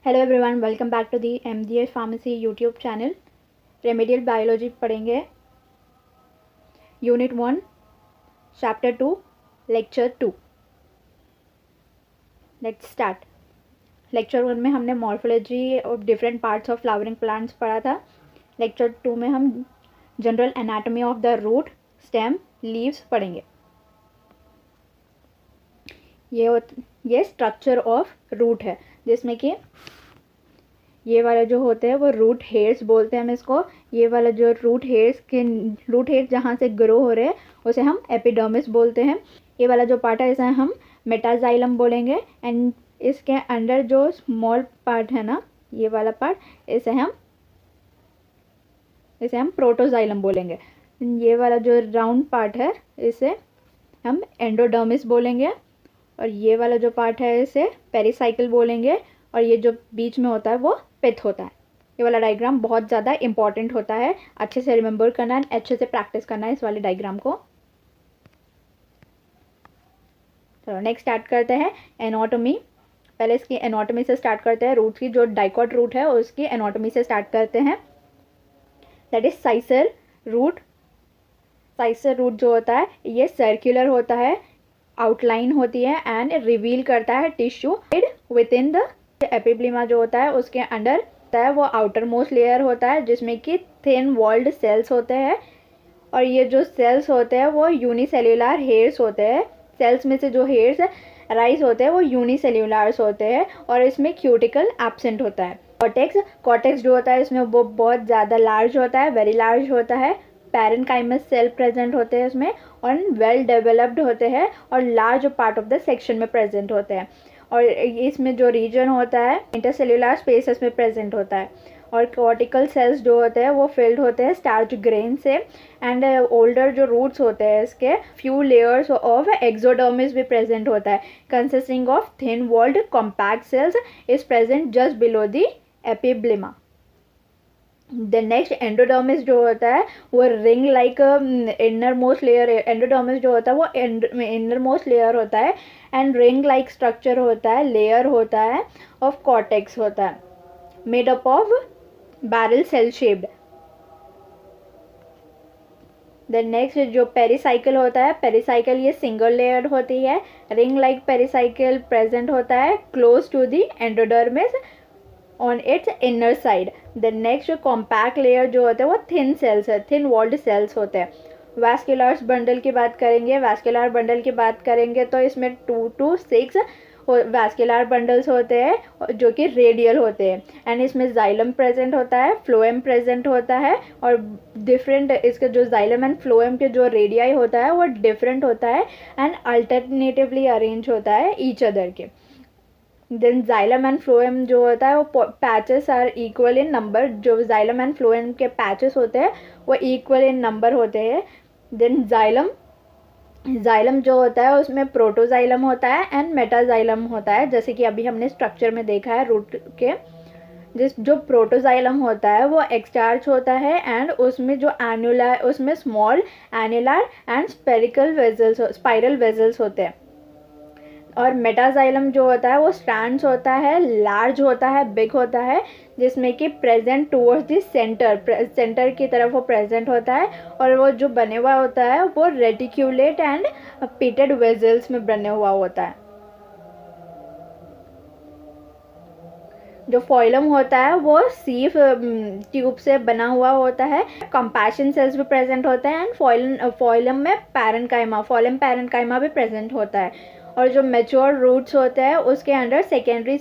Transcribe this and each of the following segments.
Hello everyone, welcome back to the MDS pharmacy YouTube channel. Remedial biology पढ़ेंगे। Unit 1 chapter 2 lecture 2। Let's start. Lecture 1 में हमने morphology of different parts of flowering plants पढ़ा था। Lecture 2 में हम general anatomy of the root, stem, leaves पढ़ेंगे। ये structure of root है, जिसमें कि ये वाला जो होते हैं वो रूट हेयर्स बोलते हैं हम इसको। ये वाला जो रूट हेयर जहाँ से ग्रो हो रहे हैं उसे हम एपिडर्मिस बोलते हैं। ये वाला जो पार्ट है इसे हम मेटाजाइलम बोलेंगे। एंड इसके अंदर जो स्मॉल पार्ट है ना, ये वाला पार्ट, इसे हम प्रोटोजाइलम बोलेंगे। ये वाला जो राउंड पार्ट है इसे हम एंडोडर्मिस बोलेंगे। और ये वाला जो पार्ट है इसे पेरिसाइकिल बोलेंगे। और ये जो बीच में होता है वो पिथ होता है। ये वाला डायग्राम बहुत ज़्यादा इंपॉर्टेंट होता है, अच्छे से रिमेंबर करना है, अच्छे से प्रैक्टिस करना है इस वाले डायग्राम को। चलो नेक्स्ट स्टार्ट करते हैं एनाटॉमी। पहले इसकी एनाटॉमी से स्टार्ट करते हैं। रूट की जो डाइकॉट रूट है उसकी एनाटॉमी से स्टार्ट करते हैं। That is cicer root. Cicer root जो होता है ये सर्कुलर होता है, आउटलाइन होती है एंड रिवील करता है टिश्यू विद इन द एपिब्लिमा जो होता है उसके अंडर होता है। वो आउटर मोस्ट लेयर होता है जिसमें कि थिन वॉल्ड सेल्स होते हैं। और ये जो सेल्स होते हैं वो यूनिसेल्युलर हेयर्स होते हैं। सेल्स में से जो हेयर्स राइज होते हैं वो यूनिसेल्युलर्स होते हैं। और इसमें क्यूटिकल एब्सेंट होता है। कॉर्टेक्स जो होता है इसमें वो बहुत ज़्यादा लार्ज होता है, वेरी लार्ज होता है। पैरेन्काइमस सेल प्रेजेंट होते हैं इसमें और वेल डेवलप्ड होते हैं और large part of the section में प्रेजेंट होते हैं। और इसमें जो रीजन होता है इंटरसेल्युलर स्पेसेस में प्रेजेंट होता है। और कॉर्टिकल सेल्स जो होते हैं वो फिल्ड होते हैं स्टार्च ग्रेन से। एंड ओल्डर जो रूट्स होते हैं इसके फ्यू लेयर्स ऑफ एक्सोडर्मिस भी प्रेजेंट होता है, consisting of thin walled compact cells is present just below the epiblema. The next endodermis जो होता है वो ring like inner most layer. Endodermis जो होता है वो इनर मोस्ट लेयर होता है एंड रिंग लाइक स्ट्रक्चर होता है, लेयर होता है ऑफ कॉर्टेक्स होता है, made up of barrel cell shaped. The next जो पेरिसाइकिल होता है, पेरिसाइकिल ये सिंगल लेयर होती है, रिंग लाइक पेरिसाइकिल प्रेजेंट होता है close to the endodermis on its inner side. The next compact layer जो होता है वो थिन सेल्स है, थिन वॉल्ड सेल्स होते हैं। वैस्कुलर बंडल की बात करेंगे। वैस्कुलर बंडल की बात करेंगे तो इसमें 2 to 6 वैस्कुलर बंडल्स होते हैं जो कि रेडियल होते हैं। एंड इसमें जाइलम प्रेजेंट होता है, फ्लोएम प्रेजेंट होता है। और डिफरेंट इसके जो जाइलम एंड फ्लोएम के जो रेडियाई होता है वो डिफरेंट होता है एंड अल्टरनेटिवली अरेंज होता है ईच अदर के। देन जाइलम एंड फ्लोएम जो होता है वो patches are equal in number. जो जाइलम एंड फ्लोएम के पैचेस होते हैं वो इक्वल इन नंबर होते हैं। देन जाइलम जो होता है उसमें प्रोटोजाइलम होता है एंड मेटाजाइलम होता है, जैसे कि अभी हमने स्ट्रक्चर में देखा है रूट के। जो प्रोटोजाइलम होता है वो एक्सचार्ज होता है एंड उसमें जो एनुलर, उसमें small annular and spiral vessels होते हैं। और मेटाजाइलम जो होता है वो स्ट्रैंड्स होता है, लार्ज होता है, बिग होता है, जिसमें कि प्रेजेंट टूवर्ड्स द सेंटर की तरफ वो प्रेजेंट होता है। और वो जो बने हुआ होता है वो रेटिक्यूलेट एंड पिटेड वेजल्स में बने हुआ होता है। जो फॉइलम होता है वो सीफ ट्यूब से बना हुआ होता है। कंपैशन सेल्स भी प्रेजेंट होते हैं एंड फॉइलम में फॉइलम पैरेन्काइमा भी प्रेजेंट होता है। और जो मैच्योर रूट्स होते हैं उसके अंदर सेकेंडरी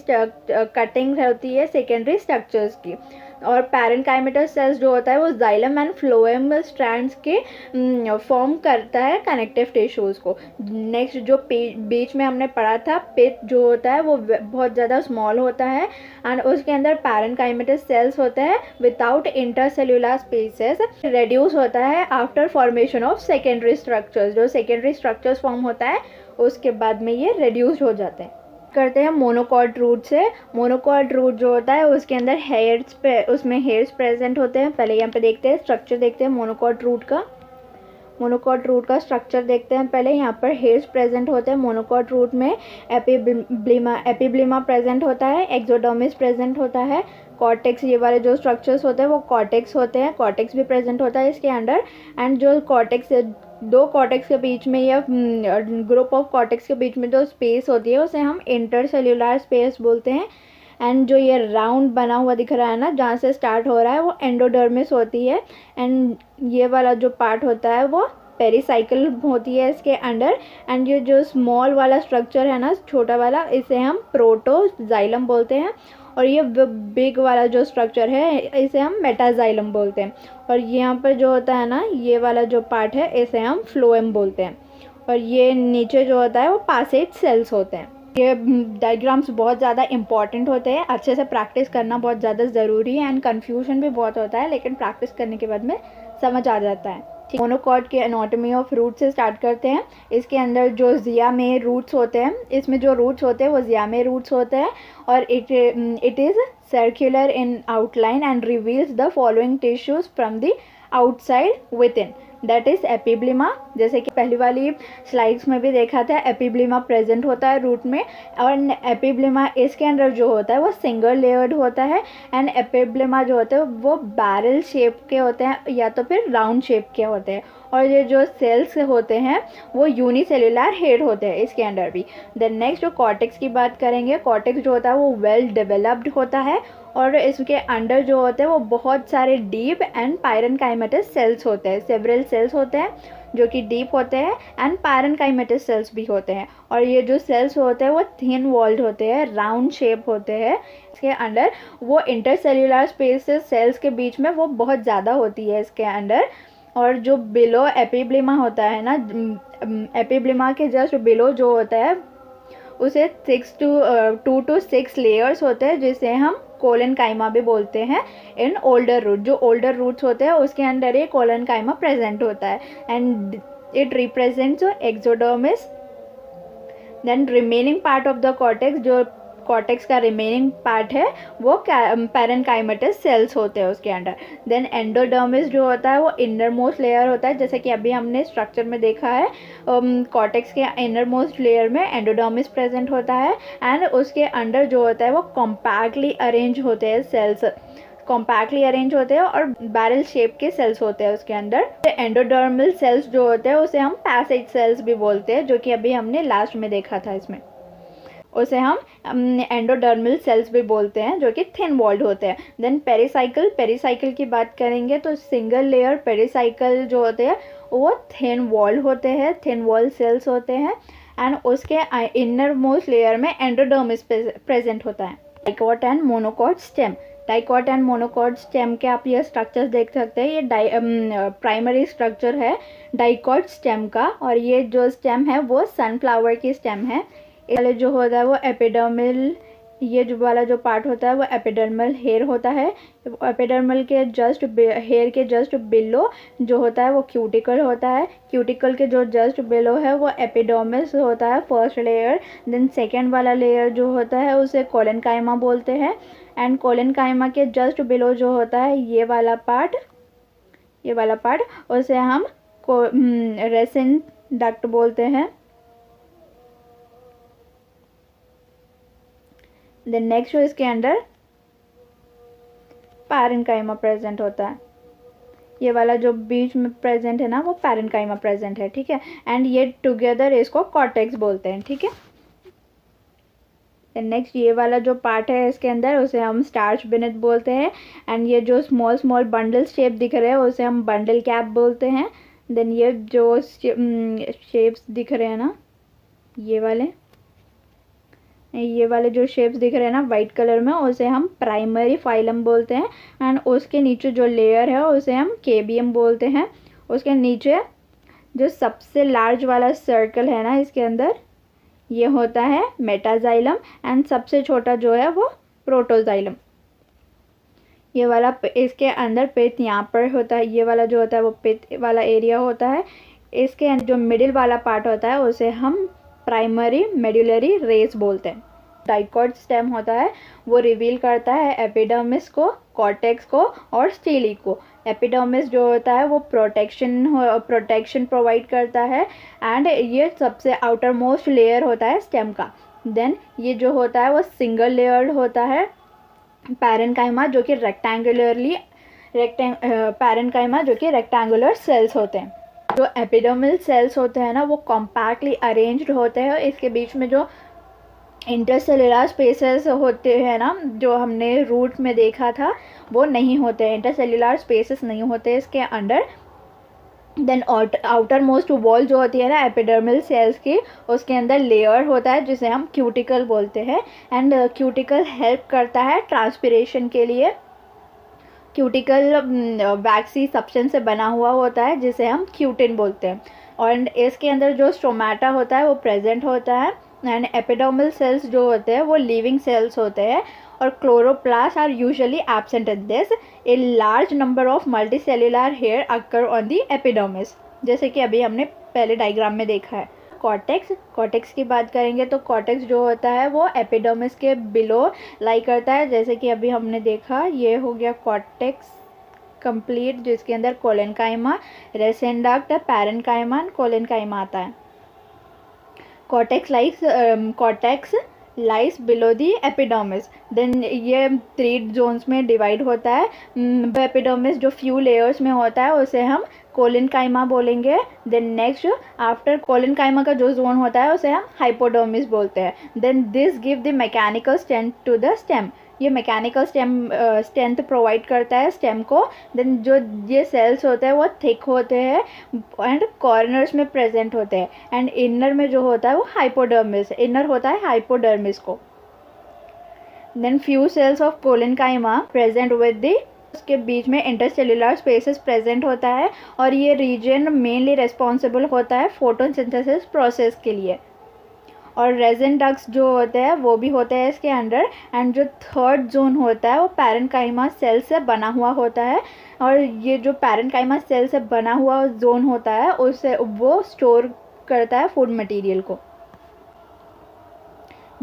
कटिंग होती है सेकेंडरी स्ट्रक्चर्स की। और पैरेन्काइमेटस सेल्स जो होता है वो जाइलम एंड फ्लोएम स्ट्रैंड्स के फॉर्म करता है कनेक्टिव टिश्यूज़ को। नेक्स्ट जो बीच में हमने पढ़ा था, पिथ जो होता है वो बहुत ज़्यादा स्मॉल होता है एंड उसके अंदर पैरेन्काइमेटस सेल्स होते हैं विदाउट इंटरसेल्युलर स्पेसेस। रेड्यूस होता है after formation of secondary structures. जो सेकेंडरी स्ट्रक्चर्स फॉर्म होता है उसके बाद में ये रेड्यूस हो जाते हैं। करते हैं मोनोकॉट रूट से। मोनोकॉट रूट जो होता है उसके अंदर उसमें हेयर्स प्रेजेंट होते हैं। पहले यहाँ पे देखते हैं स्ट्रक्चर, देखते हैं मोनोकॉट रूट का। मोनोकॉट रूट का स्ट्रक्चर देखते हैं पहले। यहाँ पर हेयर्स प्रेजेंट होते हैं मोनोकॉट रूट में। एपिब्लिमा प्रेजेंट होता है, एक्सोडर्मिस प्रेजेंट होता है, कॉर्टेक्स, ये वाले जो स्ट्रक्चर्स होते हैं वो कॉर्टेक्स होते हैं, कॉर्टेक्स भी प्रेजेंट होता है इसके अंडर। एंड जो कॉर्टेक्स, दो कॉर्टेक्स के बीच में या ग्रुप ऑफ कॉर्टेक्स के बीच में जो स्पेस होती है उसे हम इंटरसेल्यूलर स्पेस बोलते हैं। एंड जो ये राउंड बना हुआ दिख रहा है ना, जहाँ से स्टार्ट हो रहा है, वो एंडोडर्मिस होती है। एंड ये वाला जो पार्ट होता है वो पेरिसाइकिल होती है इसके अंडर। एंड ये जो स्मॉल वाला स्ट्रक्चर है ना, छोटा वाला, इसे हम प्रोटोजाइलम बोलते हैं। और ये बिग वाला जो स्ट्रक्चर है इसे हम मेटाजाइलम बोलते हैं। और यहाँ पर जो होता है ना, ये वाला जो पार्ट है इसे हम फ्लोएम बोलते हैं। और ये नीचे जो होता है वो पासेज सेल्स होते हैं। ये डायग्राम्स बहुत ज़्यादा इंपॉर्टेंट होते हैं, अच्छे से प्रैक्टिस करना बहुत ज़्यादा ज़रूरी है। एंड कन्फ्यूजन भी बहुत होता है, लेकिन प्रैक्टिस करने के बाद में समझ आ जाता है। मोनोकॉट के एनाटॉमी ऑफ रूट से स्टार्ट करते हैं। इसके अंदर जो जिया में रूट्स होते हैं, इसमें जो रूट्स होते हैं वो जिया में रूट्स होते हैं। और it is circular in outline and reveals the following tissues from the outside within, that is epiblema. जैसे कि पहली वाली स्लाइड्स में भी देखा था, एपिब्लिमा प्रेजेंट होता है रूट में। और एपिब्लिमा इसके अंदर जो होता है वो सिंगल लेयर्ड होता है। एंड एपिब्लिमा जो होते हैं वो बैरल शेप के होते हैं या तो फिर राउंड शेप के होते हैं। और ये जो सेल्स होते हैं वो यूनिसेलुलर हेड होते हैं इसके अंदर भी। देन नेक्स्ट जो कॉर्टेक्स की बात करेंगे, कॉर्टेक्स जो होता है वो वेल डेवलप्ड होता है। और इसके अंडर जो होते हैं वो बहुत सारे डीप एंड पायरेनकाइमेटस सेल्स होते हैं। सेवरल सेल्स होते हैं जो कि डीप होते हैं एंड पायरेनकाइमेटस सेल्स भी होते हैं। और ये जो सेल्स होते हैं वो थिन वॉल्ड होते हैं, राउंड शेप होते हैं। इसके अंदर वो इंटरसेल्यूलर स्पेसेस सेल्स के बीच में वो बहुत ज़्यादा होती है इसके अंदर। और जो बिलो एपिब्लिमा होता है ना, एपिब्लिमा के जस्ट बिलो जो होता है उसे 2 to 6 लेयर्स होते हैं, जिसे हम कोलेनकाइमा भी बोलते हैं इन ओल्डर रूट। जो ओल्डर रूट्स होते हैं उसके अंदर ये कोलेनकाइमा प्रेजेंट होता है। And it represents exodermis. Then remaining part of the cortex, जो कॉर्टेक्स का रिमेनिंग पार्ट है वो पैरेनकाइमेटस सेल्स होते हैं उसके अंदर। देन एंडोडर्मिस जो होता है वो इनर मोस्ट लेयर होता है, जैसे कि अभी हमने स्ट्रक्चर में देखा है। कॉर्टेक्स के इनर मोस्ट लेयर में एंडोडर्मिस प्रेजेंट होता है। एंड उसके अंदर जो होता है वो कॉम्पैक्टली अरेंज होते हैं सेल्स, कॉम्पैक्टली अरेंज होते हैं और बैरल शेप के सेल्स होते हैं उसके अंदर। एंडोडर्मल सेल्स जो होते हैं उसे हम पैसेज सेल्स भी बोलते हैं, जो कि अभी हमने लास्ट में देखा था। इसमें उसे हम एंडोडर्मल सेल्स भी बोलते हैं, जो कि थिन वॉल्ड होते हैं। देन पेरिसाइकिल, पेरिसाइकिल की बात करेंगे तो सिंगल लेयर पेरिसाइकिल जो होते हैं वो थिन वॉल्ड होते हैं, थिन वॉल सेल्स होते हैं। एंड उसके इनर मोस्ट लेयर में एंडोडर्मिस प्रेजेंट होता है। Dicot and monocot stem, dicot and monocot stem के आप ये स्ट्रक्चर्स देख सकते हैं। ये प्राइमरी स्ट्रक्चर है डाइकॉट स्टेम का। और ये जो स्टेम है वो सनफ्लावर की स्टेम है। वाले जो होता है वो एपिडर्मल, ये जो वाला जो पार्ट होता है वो एपिडर्मल हेयर होता है। एपिडर्मल के जस्ट हेयर के जस्ट बिलो जो होता है वो क्यूटिकल होता है। क्यूटिकल के जो जस्ट बिलो है वो एपिडर्मिस होता है, फर्स्ट लेयर। देन सेकेंड वाला लेयर जो होता है उसे कोलेनकाइमा बोलते हैं। एंड कोलेनकाइमा के जस्ट बिलो जो होता है ये वाला पार्ट, ये वाला पार्ट उसे हम रेसिन डक्ट बोलते हैं। देन नेक्स्ट जो इसके अंदर पैरेनकाइमा प्रेजेंट होता है। ये वाला जो बीच में प्रेजेंट है ना वो पैरेनकाइमा प्रेजेंट है, ठीक है। एंड ये टुगेदर इसको कॉर्टेक्स बोलते हैं, ठीक है। देन नेक्स्ट ये वाला जो पार्ट है इसके अंदर उसे हम स्टार्च बिनेट बोलते हैं। एंड ये जो स्मॉल स्मॉल बंडल शेप दिख रहे हैं उसे हम बंडल कैप बोलते हैं। देन ये जो शेप्स दिख रहे हैं ना, ये वाले जो शेप्स दिख रहे हैं ना वाइट कलर में, उसे हम प्राइमरी फाइलम बोलते हैं। एंड उसके नीचे जो लेयर है उसे हम केबियम बोलते हैं। उसके नीचे जो सबसे लार्ज वाला सर्कल है ना इसके अंदर, ये होता है मेटाजाइलम। एंड सबसे छोटा जो है वो प्रोटोजाइलम। ये वाला इसके अंदर पित यहाँ पर होता है, ये वाला जो होता है वो पित वाला एरिया होता है। इसके जो मिडिल वाला पार्ट होता है उसे हम प्राइमरी मेडुलरी रेस बोलते हैं। डाइकॉट स्टेम होता है वो रिवील करता है एपिडर्मिस को, कॉर्टेक्स को और स्टीली को। एपिडर्मिस जो होता है वो प्रोटेक्शन प्रोवाइड करता है एंड ये सबसे आउटर मोस्ट लेयर होता है स्टेम का। देन ये जो होता है वो सिंगल लेयर्ड होता है पैरेन्काइमा जो कि पैरेन्काइमा जो कि रेक्टेंगुलर सेल्स होते हैं। जो एपिडर्मल सेल्स होते हैं ना वो कॉम्पैक्टली अरेंज्ड होते हैं, इसके बीच में जो इंटरसेलुलर स्पेसेस होते हैं ना जो हमने रूट में देखा था वो नहीं होते हैं, इंटरसेलुलर स्पेसेस नहीं होते इसके under. Then outermost wall जो होती है ना एपिडर्मल सेल्स की, उसके अंदर लेयर होता है जिसे हम क्यूटिकल बोलते हैं एंड क्यूटिकल हेल्प करता है ट्रांसपिरेशन के लिए। क्यूटिकल वैक्सी सब्सटेंस से बना हुआ होता है जिसे हम क्यूटिन बोलते हैं और इसके अंदर जो स्टोमेटा होता है वो प्रेजेंट होता है एंड एपिडर्मल सेल्स जो होते हैं वो लिविंग सेल्स होते हैं और chloroplast are usually absent in this. A large number of multicellular hair occur on the epidermis, जैसे कि अभी हमने पहले डायग्राम में देखा है। कॉर्टेक्स की बात करेंगे तो कॉर्टेक्स जो होता है वो एपिडर्मिस के बिलो लाई करता है, जैसे कि अभी हमने देखा। ये हो गया कॉर्टेक्स कंप्लीट जिसके अंदर collenchyma, resin duct, parenchyma, collenchyma आता है। Cortex lies below the epidermis. Then ये 3 जोन्स में डिवाइड होता है। एपिडर्मिस जो फ्यू लेयर्स में होता है उसे हम कोलेनकाइमा बोलेंगे। देन नेक्स्ट आफ्टर कोलेनकाइमा का जो जोन होता है उसे हम हाइपोडर्मिस बोलते हैं। Then this give the mechanical strength to the stem, ये मैकेनिकल स्ट्रेंथ प्रोवाइड करता है स्टेम को। देन जो ये सेल्स होते हैं वो थिक होते हैं एंड कॉर्नर्स में प्रेजेंट होते हैं एंड इनर में जो होता है वो हाइपोडर्मिस, इनर होता है हाइपोडर्मिस को। Then few cells of collenchyma present with the, उसके बीच में इंटरसेल्युलर स्पेसेस प्रेजेंट होता है और ये रीजन मेनली रेस्पॉन्सिबल होता है फोटोसिंथेसिस प्रोसेस के लिए। और रेजिन डक्ट्स जो होते हैं वो भी होते हैं इसके अंडर एंड जो थर्ड जोन होता है वो पैरेन्काइमा सेल से बना हुआ होता है और ये जो पैरेन्काइमा सेल से बना हुआ जोन होता है उससे वो स्टोर करता है फूड मटेरियल को।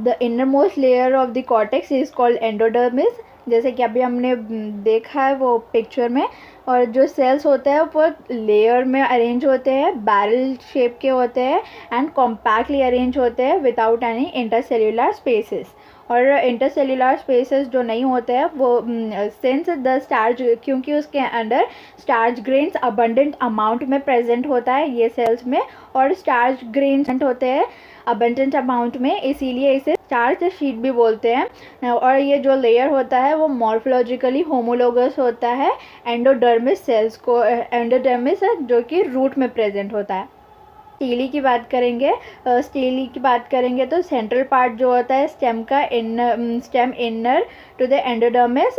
The innermost layer of the cortex is called endodermis, जैसे कि अभी हमने देखा है वो पिक्चर में। और जो सेल्स होते हैं वो लेयर में अरेंज होते हैं, बैरल शेप के होते हैं एंड कॉम्पैक्टली अरेंज होते हैं विदाउट एनी इंटरसेल्युलर स्पेसेस। और इंटरसेल्युलर स्पेसेस जो नहीं होते हैं वो सिंस द स्टार्च, क्योंकि उसके अंदर स्टार्च ग्रेन्स अबंडेंट अमाउंट में प्रेजेंट होता है ये सेल्स में, और स्टार्च ग्रेन्स होते हैं अबंडेंट अमाउंट में, इसीलिए इसे स्टार्च शीट भी बोलते हैं। और ये जो लेयर होता है वो मॉर्फोलॉजिकली होमोलोगस होता है एंडोडर्मिस सेल्स को, एंडोडर्मिस जो कि रूट में प्रेजेंट होता है। स्टीली की बात करेंगे तो सेंट्रल पार्ट जो होता है स्टेम का stem inner to the endodermis,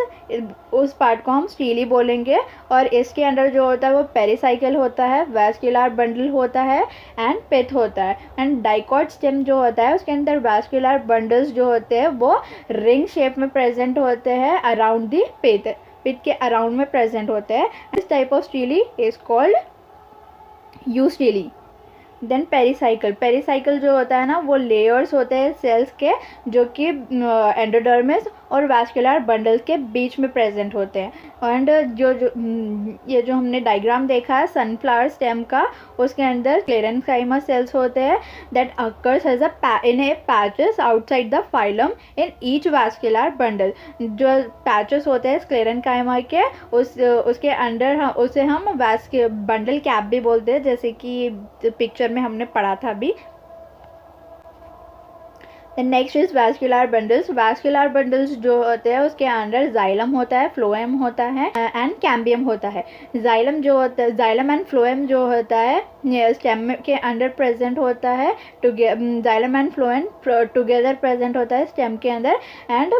उस पार्ट को हम स्टीली बोलेंगे। और इसके अंदर जो होता है वो पेरिसाइकिल होता है, वैस्कुलर बंडल होता है एंड पिथ होता है। एंड डाइकॉट स्टेम जो होता है उसके अंदर वैस्कुलर बंडल्स जो होते हैं वो रिंग शेप में प्रेजेंट होते हैं अराउंड दी पिथ के अराउंड में प्रेजेंट होते हैं। This type of stele is called eustele. Then pericycle जो होता है ना वो लेयर्स होते हैं सेल्स के जो कि एंडोडर्मिस और वैस्कुलर बंडल्स के बीच में प्रेजेंट होते हैं। एंड ये जो हमने डायग्राम देखा है सनफ्लावर स्टेम का, उसके अंदर स्क्लेरेन्काइमा सेल्स होते हैं that occurs as in a patches outside the phloem in each vascular bundle. जो पैचेस होते हैं स्क्लेरेन्काइमा के उसके अंदर उसे हम बंडल कैप भी बोलते हैं, जैसे कि पिक्चर में हमने पढ़ा था अभी। Next is vascular bundles. Vascular bundles जो होते हैं उसके अंदर जाइलम होता है, फ्लोएम होता है एंड कैम्बियम होता है। जाइलम एंड फ्लोएम जो होता है स्टेम के अंदर प्रेजेंट होता है, xylem and phloem together present होता है स्टेम के अंदर एंड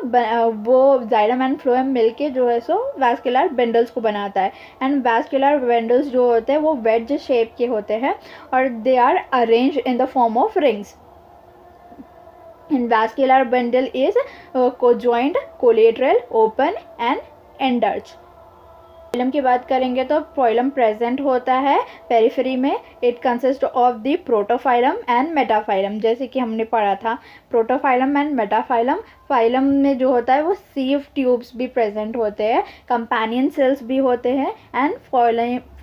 वो जाइलम एंड फ्लोएम मिलके जो है सो वैस्कुलर बंडल्स को बनाता है। एंड वैस्कुलर बंडल्स जो होते हैं वो वेज शेप के होते हैं और they are arrange in the form of rings. And vascular bundle is conjoined, collateral, open and enlarged. Phloem की बात करेंगे तो फोइलम प्रेजेंट होता है पेरिफेरी में। It consist of the protophloem and metaphloem, जैसे कि हमने पढ़ा था प्रोटोफाइलम एंड मेटाफाइलम। फाइलम में जो होता है वो सीव ट्यूब्स भी प्रेजेंट होते हैं, कंपेनियन सेल्स भी होते हैं एंड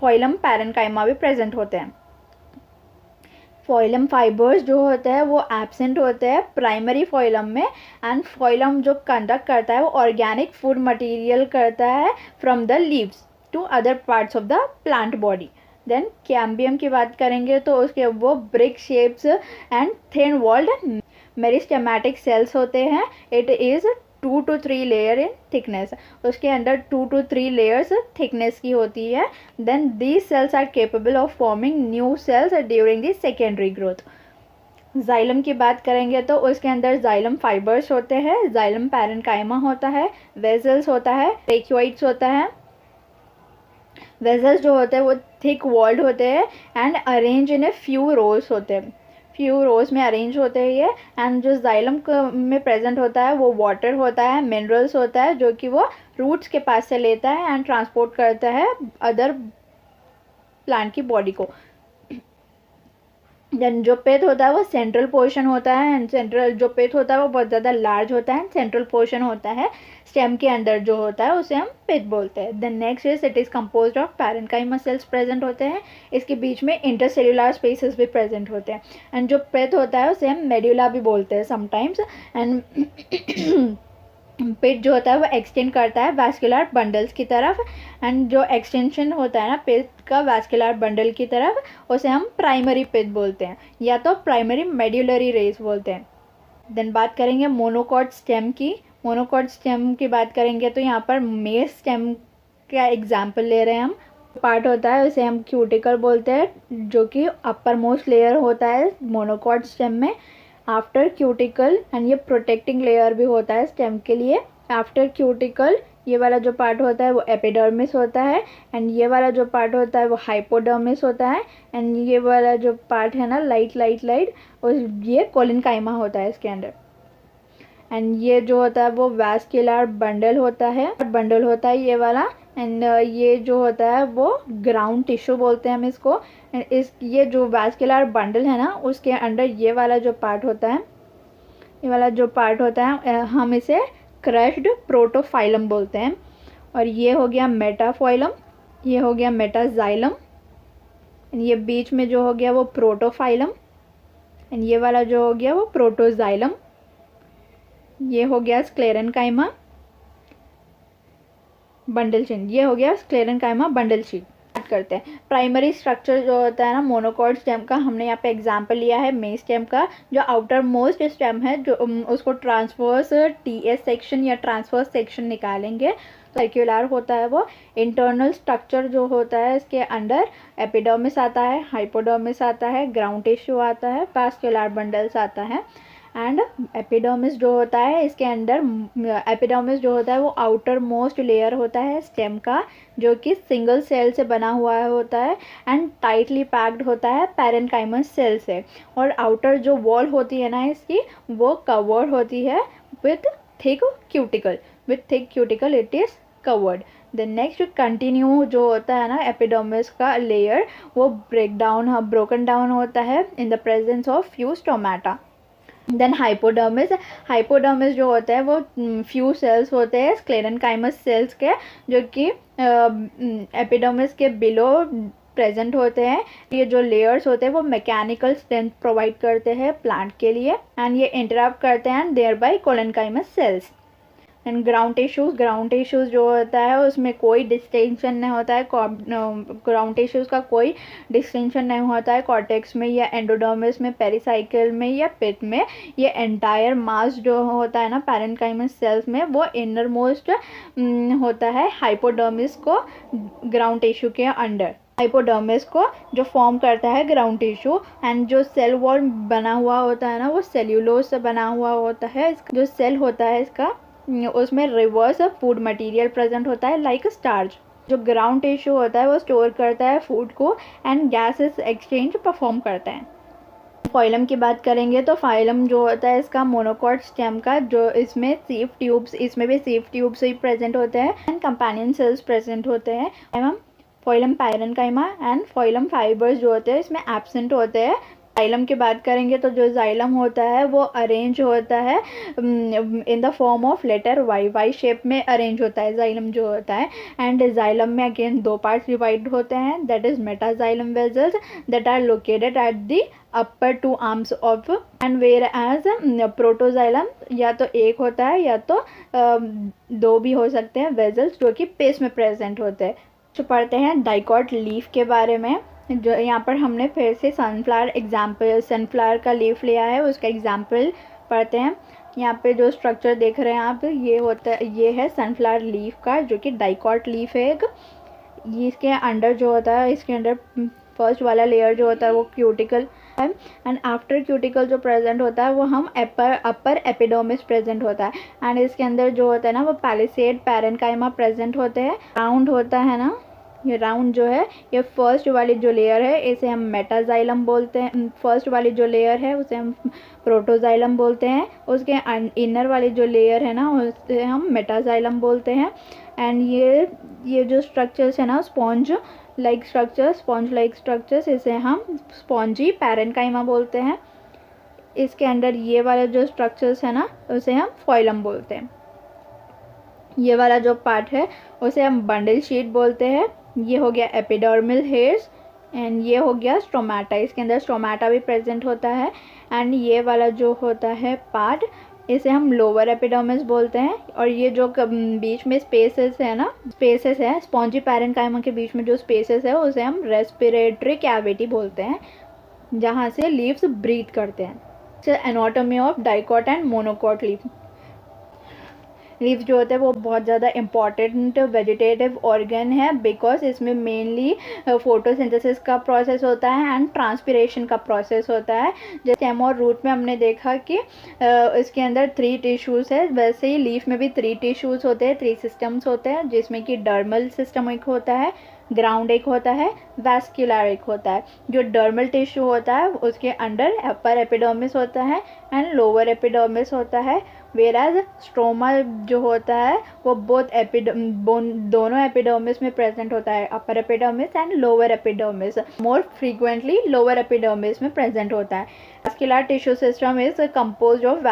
फोइलम पैरेन्काइमा भी प्रेजेंट होते हैं। फोइलम फाइबर्स जो होते हैं वो एब्सेंट होते हैं प्राइमरी फोइलम में। एंड फोइलम जो कंडक्ट करता है वो ऑर्गेनिक फूड मटेरियल करता है from the leaves to other parts of the plant body. Then cambium की बात करेंगे तो उसके वो brick shapes and thin walled meristematic cells होते हैं। It is 2 to 3 layer in thickness, उसके अंदर 2 to 3 लेयर्स थिकनेस की होती है। Then these cells are capable of forming new cells during the secondary growth. Xylem की बात करेंगे तो उसके अंदर जाइलम फाइबर्स होते हैं, जाइलम पैरेन्काइमा होता है, वेजल्स होता है, ट्रेक्योइड्स होता है। वेजल्स जो होते हैं वो थिक वॉल्ड होते हैं and arrange in a few rows होते हैं, फ्यू रोज में अरेंज होते हैं ये। एंड जो जाइलम में प्रेजेंट होता है वो वाटर होता है, मिनरल्स होता है जो कि वो रूट्स के पास से लेता है एंड ट्रांसपोर्ट करता है अदर प्लांट की बॉडी को। देन जो पेट होता है वो सेंट्रल पोर्शन होता है एंड सेंट्रल जो पेट होता है वो बहुत ज़्यादा लार्ज होता है। सेंट्रल पोर्शन होता है स्टेम के अंदर जो होता है उसे हम पेट बोलते हैं। Then next is it is composed of parenchyma cells present होते हैं, इसके बीच में इंटरसेल्युलर स्पेसेस भी प्रेजेंट होते हैं। एंड जो पेट होता है उसे हम मेड्यूला भी बोलते हैं समटाइम्स। एंड पेट जो होता है वो एक्सटेंड करता है वैस्कुलर बंडल्स की तरफ। एंड जो एक्सटेंशन होता है ना पेट का वैस्कुलर बंडल की तरफ उसे हम प्राइमरी पेट बोलते हैं या तो प्राइमरी मेड्यूलरी रेस बोलते हैं। देन बात करेंगे मोनोकॉट स्टेम की। मोनोकॉट स्टेम की बात करेंगे तो यहाँ पर मेस स्टेम का एग्जाम्पल ले रहे हैं हम। पार्ट होता है उसे हम क्यूटिकल बोलते हैं जो कि अपर मोस्ट लेयर होता है मोनोकॉट स्टेम में। आफ्टर क्यूटिकल एंड ये प्रोटेक्टिंग लेयर भी होता है स्टेम के लिए। आफ्टर क्यूटिकल ये वाला जो पार्ट होता है वो एपिडर्मिस होता है एंड ये वाला जो पार्ट होता है वो हाइपोडर्मिस होता है एंड ये वाला जो पार्ट है ना लाइट और ये कोलिनकाइमा होता है इसके अंदर। एंड ये जो होता है वो वैस्कुलर बंडल होता है ये वाला। एंड ये जो होता है वो ग्राउंड टिश्यू बोलते हैं हम इसको। एंड ये जो वैस्कुलर बंडल है ना उसके अंदर ये वाला जो पार्ट होता है हम इसे क्रश्ड प्रोटोफाइलम बोलते हैं। और ये हो गया मेटाफाइलम, ये हो गया मेटाजाइलम, ये बीच में जो हो गया वो प्रोटोफाइलम एंड ये वाला जो हो गया वो प्रोटोजाइलम। ये हो गया स्क्लेरेनकाइमा बंडल शीट, ये हो गया स्क्लेरेनकाइमा बंडल शीट। बात करते हैं प्राइमरी स्ट्रक्चर जो होता है ना मोनोकॉट स्टेम का, हमने यहाँ पे एग्जांपल लिया है मेन स्टेम का। जो आउटर मोस्ट स्टेम है जो उसको ट्रांसवर्स टीएस सेक्शन या ट्रांसवर्स सेक्शन निकालेंगे तो सर्कुलर होता है वो। इंटरनल स्ट्रक्चर जो होता है इसके अंदर एपिडर्मिस आता है, हाइपोडर्मिस आता है, ग्राउंड टिश्यू आता है, वैस्कुलर बंडल्स आता है। एंड एपिडर्मिस जो होता है इसके अंदर एपिडर्मिस जो होता है वो आउटर मोस्ट लेयर होता है स्टेम का जो कि सिंगल सेल से बना हुआ होता है एंड टाइटली पैक्ड होता है पैरेन्काइमस सेल से। और आउटर जो वॉल होती है ना इसकी वो कवर्ड होती है with thick cuticle it is covered. The next continue जो होता है ना एपिडर्मिस का लेयर वो ब्रोकन डाउन होता है in the presence of few stomata. Then hypodermis जो होता है वो फ्यू सेल्स होते हैं स्क्लेरेनकाइमस सेल्स के जो कि एपिडर्मिस के बिलो प्रेजेंट होते हैं। ये जो लेयर्स होते हैं वो मैकेनिकल स्ट्रेंथ प्रोवाइड करते हैं प्लांट के लिए एंड ये इंटरप्ट करते हैं thereby collenchymous cells. And ground tissues जो होता है उसमें कोई डिस्टिंक्शन नहीं होता है, ग्राउंड टिश्यूज़ का कोई डिस्टिंक्शन नहीं होता है कॉर्टेक्स में या एंडोडर्मिस में, पेरिसाइकिल में या पिट में। ये एंटायर मास जो होता है ना पैरेन्काइमस सेल्स में वो इनर मोस्ट होता है हाइपोडर्मिस को ग्राउंड टिश्यू के अंडर। हाइपोडर्मिस को जो फॉर्म करता है ग्राउंड टिश्यू एंड जो सेल वॉल बना हुआ होता है ना वो सेल्यूलोज से बना हुआ होता है। जो सेल होता है इसका उसमें रिवर्स फूड मटेरियल प्रेजेंट होता है लाइक स्टार्च। जो ग्राउंड टिश्यू होता है वो स्टोर करता है फूड को एंड गैसेस एक्सचेंज परफॉर्म करता है। फाइलम की बात करेंगे तो फाइलम जो होता है इसका मोनोकॉट स्टेम का, जो इसमें सीव ट्यूब्स, इसमें भी सीव ट्यूब्स ही प्रेजेंट होते हैं एंड कंपेनियन सेल्स प्रेजेंट होते हैं। एवं phylum parenchyma and phylum fibres जो होते हैं इसमें एब्सेंट होते हैं। जाइलम की बात करेंगे तो जो जाइलम होता है वो अरेंज होता है in the form of letter Y, Y shape में अरेंज होता है जाइलम जो होता है। एंड जाइलम में अगेन दो पार्ट्स डिवाइड होते हैं, that is metaxylem vessels that are located at the upper two arms of and whereas protoxylem या तो एक होता है या तो दो भी हो सकते हैं वेजल्स जो कि पेस में प्रेजेंट होते हैं। तो पढ़ते हैं डाइकॉट लीफ के बारे में। जो यहाँ पर हमने फिर से सनफ्लावर का लीफ लिया है, उसका एग्जाम्पल पढ़ते हैं। यहाँ पे जो स्ट्रक्चर देख रहे हैं आप, ये होता है, ये है सनफ्लावर लीफ का जो कि डाइकॉट लीफ है एक। इसके अंडर जो होता है, इसके अंडर फर्स्ट वाला लेयर जो होता है वो क्यूटिकल है एंड आफ्टर क्यूटिकल जो प्रेजेंट होता है वो हम अपर एपिडर्मिस प्रेजेंट होता है। एंड इसके अंदर जो होता है ना वो पैलिसेड पैरेन्काइमा प्रेजेंट होते हैं। राउंड होता है ना, ये राउंड जो है, ये फर्स्ट वाली जो लेयर है इसे हम मेटाजाइलम बोलते हैं। फर्स्ट वाली जो लेयर है उसे हम प्रोटोजाइलम बोलते हैं। उसके इनर वाली जो लेयर है ना उसे हम मेटाजाइलम बोलते हैं। एंड ये जो स्ट्रक्चर्स है ना स्पॉन्ज लाइक स्ट्रक्चर्स, इसे हम स्पॉन्जी पैरेन्काइमा बोलते हैं। इसके अंदर ये वाले जो स्ट्रक्चर्स है ना उसे हम फाइलम बोलते हैं। ये वाला जो पार्ट है उसे हम बंडल शीट बोलते हैं। ये हो गया एपिडर्मल हेयर्स एंड ये हो गया स्टोमाटा, इसके अंदर स्टोमाटा भी प्रेजेंट होता है। एंड ये वाला जो होता है पार्ट इसे हम लोअर एपिडर्मिस बोलते हैं। और ये जो बीच में स्पेसेस है स्पॉन्जी पैरेन्काइमा के बीच में जो स्पेसेस है उसे हम रेस्पिरेटरी कैविटी बोलते हैं, जहाँ से लीव्स ब्रीथ करते हैं। Anatomy of dicot and monocot leaf जो होता है वो बहुत ज़्यादा इम्पॉर्टेंट वेजिटेटिव ऑर्गन है, बिकॉज इसमें मेनली फोटोसिंथेसिस का प्रोसेस होता है एंड ट्रांसपिरेशन का प्रोसेस होता है। जैसे स्टेम और रूट में हमने देखा कि इसके अंदर 3 टिश्यूज़ है, वैसे ही लीफ में भी 3 टिश्यूज़ होते हैं, 3 सिस्टम्स होते हैं, जिसमें कि डर्मल सिस्टम एक होता है, ग्राउंड एक होता है, वैस्कुलर एक होता है। जो डर्मल टिश्यू होता है उसके अंडर अपर एपिडर्मिस होता है एंड लोअर एपिडर्मिस होता है, वेराज स्ट्रोमा जो होता है वो दोनों एपिडर्मिस में प्रेजेंट होता है, upper epidermis and lower epidermis. More frequently lower epidermis में प्रेजेंट होता है। Vascular tissue system is composed of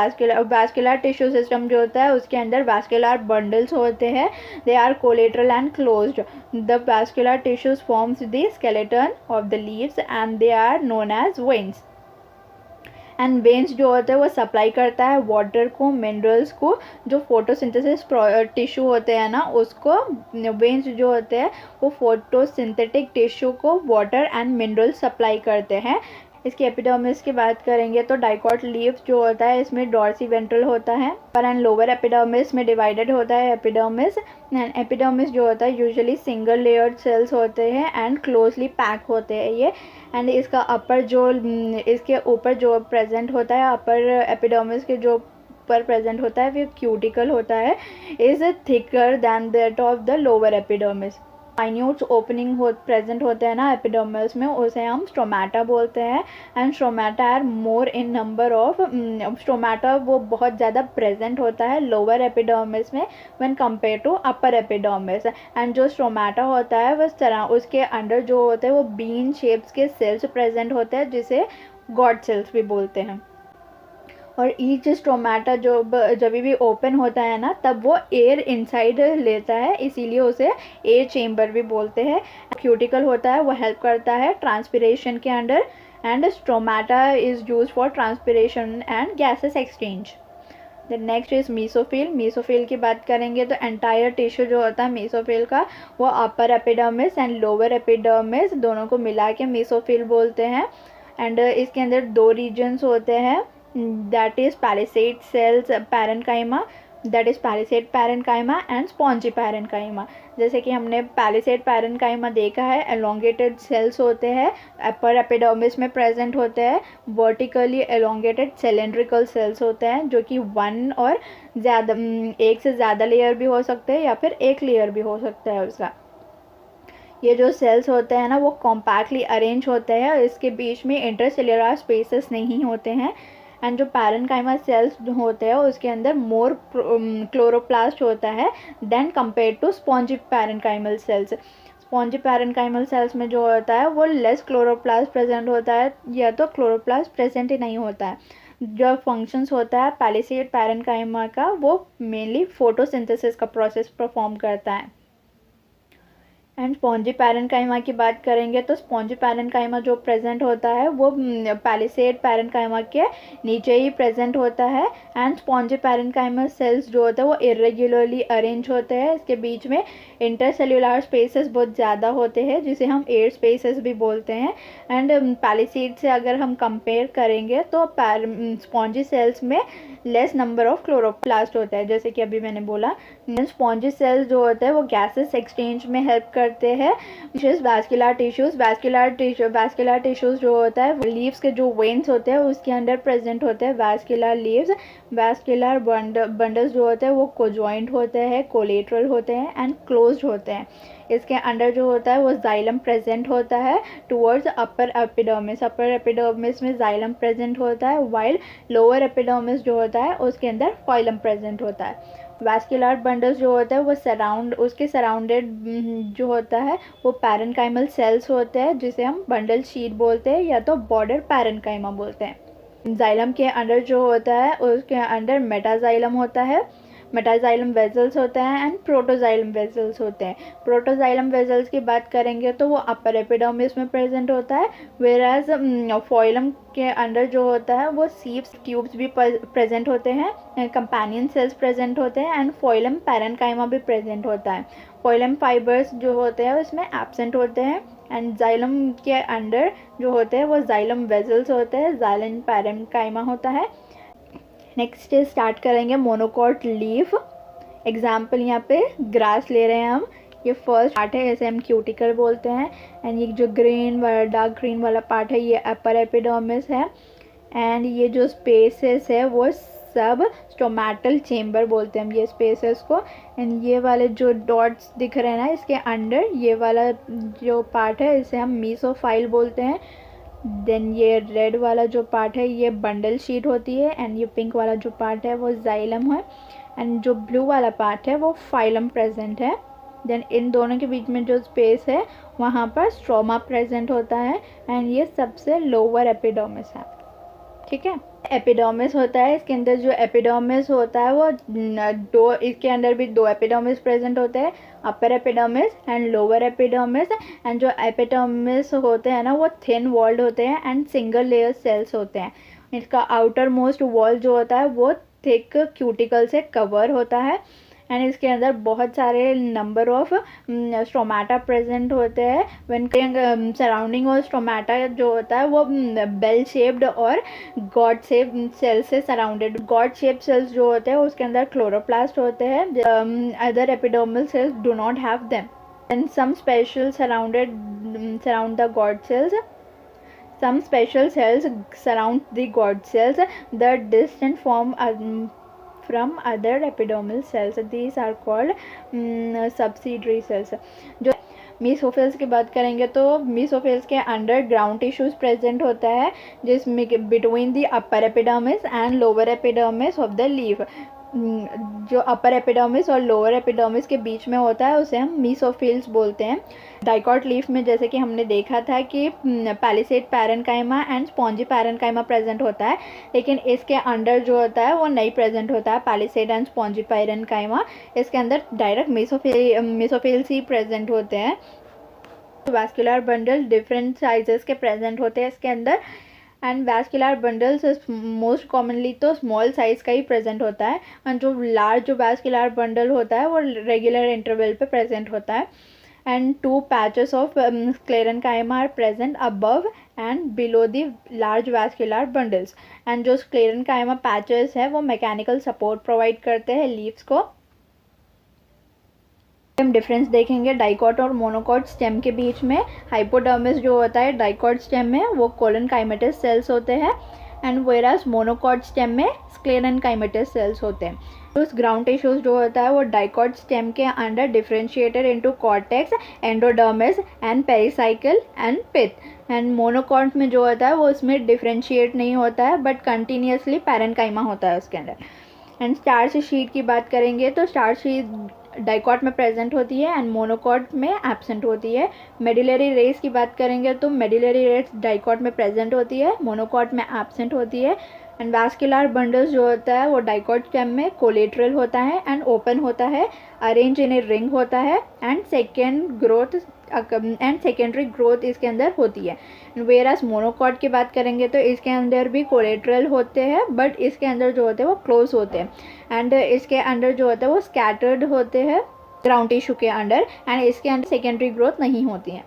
vascular tissue system जो होता है उसके अंदर वैस्कुलर बंडल्स होते हैं, they are collateral and closed. The vascular tissues forms the skeleton of the leaves and they are known as veins. And veins जो होता है वो सप्लाई करता है वाटर को, मिनरल्स को। जो फोटोसिंथेसिस टिश्यू होते हैं ना उसको, वेन्स जो होते हैं वो फोटोसिंथेटिक टिश्यू को वाटर एंड मिनरल्स सप्लाई करते हैं। इसकी एपिडर्मिस की बात करेंगे तो डाइकॉट लीफ जो होता है इसमें डॉर्सी वेंट्रल होता है, अपर एंड लोअर एपिडर्मिस में डिवाइडेड होता है एपिडर्मिस। एंड एपिडर्मिस जो होता है यूजुअली सिंगल लेयर्ड सेल्स होते हैं एंड क्लोजली पैक होते हैं ये। एंड इसका इसके ऊपर जो प्रेजेंट होता है, अपर एपिडर्मिस के जो ऊपर प्रेजेंट होता है वो क्यूटिकल होता है, is thicker than that of the lower epidermis. Minute opening present होते हैं ना एपिडर्मिस में, उसे हम स्टोमाटा बोलते हैं। And stomata are more in number of, stomata वो बहुत ज़्यादा प्रेजेंट होता है लोअर एपिडर्मिस में when compare to upper epidermis. And जो स्टोमाटा होता है वह तरह उसके अंडर जो होते हैं वो बीन शेप्स के सेल्स प्रेजेंट होते हैं, जिसे गॉड सेल्स भी बोलते हैं। और ईच स्टोमाटा जब भी ओपन होता है ना तब वो एयर इनसाइड लेता है, इसीलिए उसे एयर चेम्बर भी बोलते हैं। क्यूटिकल होता है वो हेल्प करता है ट्रांसपिरेशन के under. And stomata is use for transpiration and gases exchange. The next is mesophyll. Mesophyll की बात करेंगे तो एंटायर टिश्यू जो होता है मीसोफिल का वो अपर एपिडर्मिस एंड लोअर एपिडर्मिस दोनों को मिला के मीसोफिल बोलते हैं। एंड इसके अंदर 2 रीजन्स होते हैं, that is palisade cells parenchyma, that is palisade parenchyma and spongy parenchyma। जैसे कि हमने palisade parenchyma देखा है, elongated cells होते हैं, upper epidermis में present होते हैं, vertically elongated cylindrical cells होते हैं जो कि 1 और ज़्यादा, एक से ज़्यादा लेयर भी हो सकते हैं या फिर एक लेयर भी हो सकता है उसका। ये जो सेल्स होते हैं ना वो कॉम्पैक्टली अरेंज होते हैं, इसके बीच में इंटरसेल्युलर स्पेसेस नहीं होते हैं। एंड जो पैरेन्काइमा सेल्स होते हैं उसके अंदर मोर क्लोरोप्लास्ट होता है then compare to spongy parenchymal cells. Spongy parenchymal cells में जो होता है वो लेस क्लोरोप्लास्ट प्रेजेंट होता है, या तो क्लोरोप्लास्ट प्रेजेंट ही नहीं होता है। जो फंक्शंस होता है पैलिसेड पैरेन्काइमा का, वो मेनली फोटोसिंथेसिस का प्रोसेस परफॉर्म करता है। एंड स्पॉन्जी पैरेन्काइमा की बात करेंगे तो स्पॉन्जी पैरेन्काइमा जो प्रेजेंट होता है वो पैलिसेड पैरेन्काइमा के नीचे ही प्रेजेंट होता है। एंड स्पॉन्जी पैरेन्काइमा सेल्स जो होते हैं वो इरेगुलरली अरेंज होते हैं, इसके बीच में इंटरसेल्युलर स्पेसेस बहुत ज़्यादा होते हैं जिसे हम एयर स्पेसेस भी बोलते हैं। एंड पैलिसेड से अगर हम कंपेयर करेंगे तो स्पॉन्जी सेल्स में लेस नंबर ऑफ क्लोरोप्लास्ट होता है, जैसे कि अभी मैंने बोला। स्पॉन्जी सेल्स जो होते हैं वो गैसेस एक्सचेंज में हेल्प करते हैं। वैस्कुलर टिश्यूज जो होता है लीव्स के जो वेन्स होते हैं उसके अंदर प्रेजेंट होते हैं वैस्कुलर लीव्स। वैस्कुलर बंडल्स जो होते हैं वो कोजॉइंट होते हैं, कोलेटरल होते हैं एंड क्लोज्ड होते हैं। इसके अंदर जो होता है वो जाइलम प्रेजेंट होता है towards upper epidermis. Upper epidermis में जाइलम प्रेजेंट होता है, वाइल लोअर एपिडर्मिस जो होता है उसके अंदर फाइलम प्रेजेंट होता है। वैस्कुलर बंडल्स जो होता है वो उसके सराउंडेड जो होता है वो पैरेन्काइमल सेल्स होते हैं जिसे हम बंडल शीट बोलते हैं या तो बॉर्डर पैरेन्काइमा बोलते हैं। जाइलम के अंदर जो होता है उसके अंदर मेटाजाइलम होता है, मेटाजाइलम वेजल्स होते हैं एंड प्रोटोजाइलम वेजल्स होते हैं। प्रोटोजाइलम वेजल्स की बात करेंगे तो वो अपर एपिडर्मिस में प्रेजेंट होता है, वेराज फॉइलम के अंदर जो होता है वो सीप्स ट्यूब्स भी प्रेजेंट होते हैं, कंपेनियन सेल्स प्रेजेंट होते हैं एंड फॉइलम पैरेन्काइमा भी प्रेजेंट होता है। फॉइलम फाइबर्स जो होते हैं उसमें एब्सेंट होते हैं। एंड जाइलम के अंदर जो होते हैं वो जाइलम वेजल्स होते हैं, जाइलम पैरेन्काइमा होता है। नेक्स्ट स्टार्ट करेंगे मोनोकॉट लीफ। एग्जाम्पल यहाँ पे ग्रास ले रहे हैं हम। ये फर्स्ट पार्ट है, इसे हम क्यूटिकल बोलते हैं। एंड ये जो ग्रीन वाला डार्क ग्रीन वाला पार्ट है ये अपर एपिडर्मिस है। एंड ये जो स्पेसेस है वो सब स्टोमेटल चेम्बर बोलते हैं हम ये स्पेसेस को। एंड ये वाले जो डॉट्स दिख रहे हैं ना इसके अंडर, ये वाला जो पार्ट है इसे हम मीसोफाइल बोलते हैं। देन ये रेड वाला जो पार्ट है ये बंडल शीट होती है एंड ये पिंक वाला जो पार्ट है वो जाइलम है एंड जो ब्लू वाला पार्ट है वो फाइलम प्रेजेंट है। देन इन दोनों के बीच में जो स्पेस है वहाँ पर स्ट्रोमा प्रेजेंट होता है एंड ये सबसे लोअर एपिडर्मिस है। ठीक है, एपिडर्मिस होता है, इसके अंदर जो एपिडर्मिस होता है वो दो, इसके अंदर भी दो एपिडर्मिस प्रेजेंट होते हैं, अपर epidermis and lower epidermis. And जो एपिडर्मिस होते हैं ना वो थिन वॉल्ड होते हैं एंड सिंगल लेयर सेल्स होते हैं। इसका आउटर मोस्ट वॉल जो होता है वो थिक क्यूटिकल से कवर होता है एंड इसके अंदर बहुत सारे नंबर ऑफ स्टोमेटा प्रेजेंट होते हैं। व्हेन सराउंडिंग और स्टोमेटा जो होता है वो बेल शेप्ड और गॉड शेप सेल्स से सराउंडेड। गॉड शेप सेल्स जो होते हैं उसके अंदर क्लोरोप्लास्ट होते हैं, other epidermal cells do not have them. And some special surround the guard cells. Some special cells surround the God cells, the distant from other epidermal cells. These are called subsidiary cells. जो मीसोफिल्स की बात करेंगे तो मीसोफिल्स के under ground tissues present होता है जिसमें between the upper epidermis and lower epidermis of the leaf. जो अपर एपिडर्मिस और लोअर एपिडर्मिस के बीच में होता है उसे हम मीसोफिल्स बोलते हैं। डाइकॉट लीफ में जैसे कि हमने देखा था कि palisade parenchyma and spongy parenchyma present होता है, लेकिन इसके अंडर जो होता है वो नहीं प्रेजेंट होता है पैलिसेड एंड स्पॉन्जी पैरेन्काइमा। इसके अंदर डायरेक्ट मीसोफिल्स ही प्रेजेंट होते हैं। वैस्कुलर बंडल डिफरेंट साइजेस के प्रेजेंट होते हैं इसके अंदर and vascular bundles most commonly तो स्मॉल साइज़ का ही प्रेजेंट होता है एंड जो लार्ज जो वैस्कुलर बंडल होता है वो रेगुलर इंटरवल पे प्रेजेंट होता है। And two patches of sclerenchyma are present above and below the large vascular bundles. And जो स्क्लेरेन्काइमा पैचेस है वो मैकेनिकल सपोर्ट प्रोवाइड करते हैं लीव्स को। हम डिफरेंस देखेंगे डाइकॉट और मोनोकॉट स्टेम के बीच में। हाइपोडर्मिस जो होता है डाइकॉट स्टेम में वो कोलनकाइमेटस सेल्स होते हैं एंड वेरास मोनोकॉट स्टेम में स्क्लेरेनकाइमेटस सेल्स होते हैं। तो उस ग्राउंड टिश्यूज जो होता है वो डाइकॉट स्टेम के अंडर differentiated into cortex, endodermis and pericycle and pith. And monocot में जो होता है वो उसमें डिफरेंशिएट नहीं होता है बट कंटिन्यूसली पैरेन्काइमा होता है उसके अंदर। एंड स्टार्च शीट की बात करेंगे तो स्टार्च शीट डाइकॉट में प्रेजेंट होती है एंड मोनोकॉट में एब्सेंट होती है। मेडिलरी रेस की बात करेंगे तो मेडिलरी रेस डाइकॉट में प्रेजेंट होती है, मोनोकॉट में एब्सेंट होती है। एंड वैस्कुलर बंडल्स जो होता है वो डाइकॉट स्टेम में कोलेटरल होता है एंड ओपन होता है, अरेंज इन ए रिंग होता है एंड सेकेंडरी ग्रोथ इसके अंदर होती है। वेरास मोनोकॉट की बात करेंगे तो इसके अंदर भी कोलेटरल होते हैं बट इसके अंदर जो होते हैं वो क्लोज होते हैं एंड इसके अंदर जो होता है वो स्कैटर्ड होते हैं ग्राउंड टिश्यू के अंदर एंड इसके अंदर सेकेंडरी ग्रोथ नहीं होती है।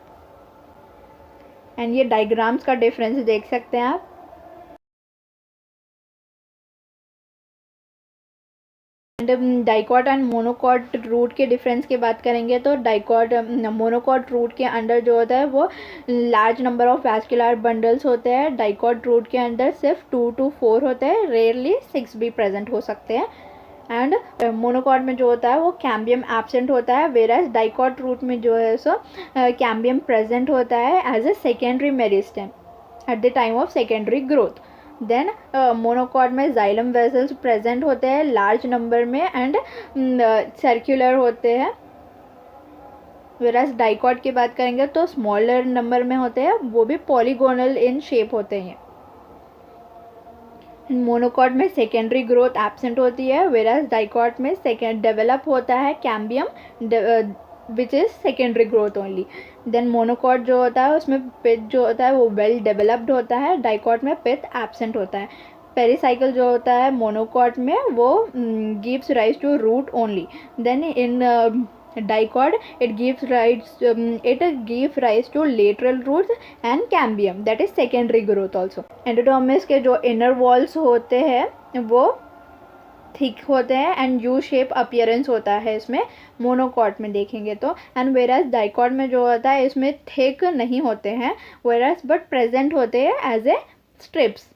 एंड ये डायग्राम्स का डिफरेंस देख सकते हैं आप। डाइकॉट एंड मोनोकॉट रूट के डिफरेंस की बात करेंगे तो मोनोकॉट रूट के अंदर जो होता है वो large number of vascular bundles होते हैं। डाइकॉट रूट के अंदर सिर्फ 2 to 4 होते हैं, रेयरली 6 भी प्रेजेंट हो सकते हैं। एंड मोनोकॉट में जो होता है वो कैम्बियम एब्सेंट होता है, वेरास डाइकॉट रूट में जो है सो कैम्बियम प्रेजेंट होता है as a secondary meristem at the time of secondary growth. Then monocot में जाइलम वेसल्स प्रेजेंट होते हैं लार्ज नंबर में एंड सर्कुलर होते हैं। वेरास डाइकॉट की बात करेंगे तो स्मॉलर नंबर में होते हैं, वो भी पॉलीगोनल इन शेप होते हैं। मोनोकॉट में सेकेंडरी ग्रोथ एब्सेंट होती है, वेरास डाइकॉट में सेकेंड डेवलप होता है cambium which is secondary growth only. Then monocot जो होता है उसमें पिथ जो होता है वो वेल डेवलप्ड होता है, डाइकॉट में पिथ एब्सेंट होता है। पेरिसाइकिल जो होता है मोनोकॉट में वो gives rise to root only. Then in dicot it gives rise to lateral roots and cambium, that is secondary growth also. Endodermis के जो इनर वॉल्स होते हैं वो थिक होते हैं एंड यू शेप अपीयरेंस होता है इसमें मोनोकॉट में देखेंगे तो। एंड वेरास डाइकॉट में जो होता है इसमें थिक नहीं होते हैं वेरास बट प्रेजेंट होते हैं as a strips.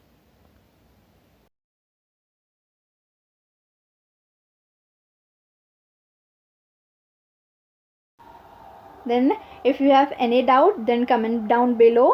Then if you have any doubt then comment down below.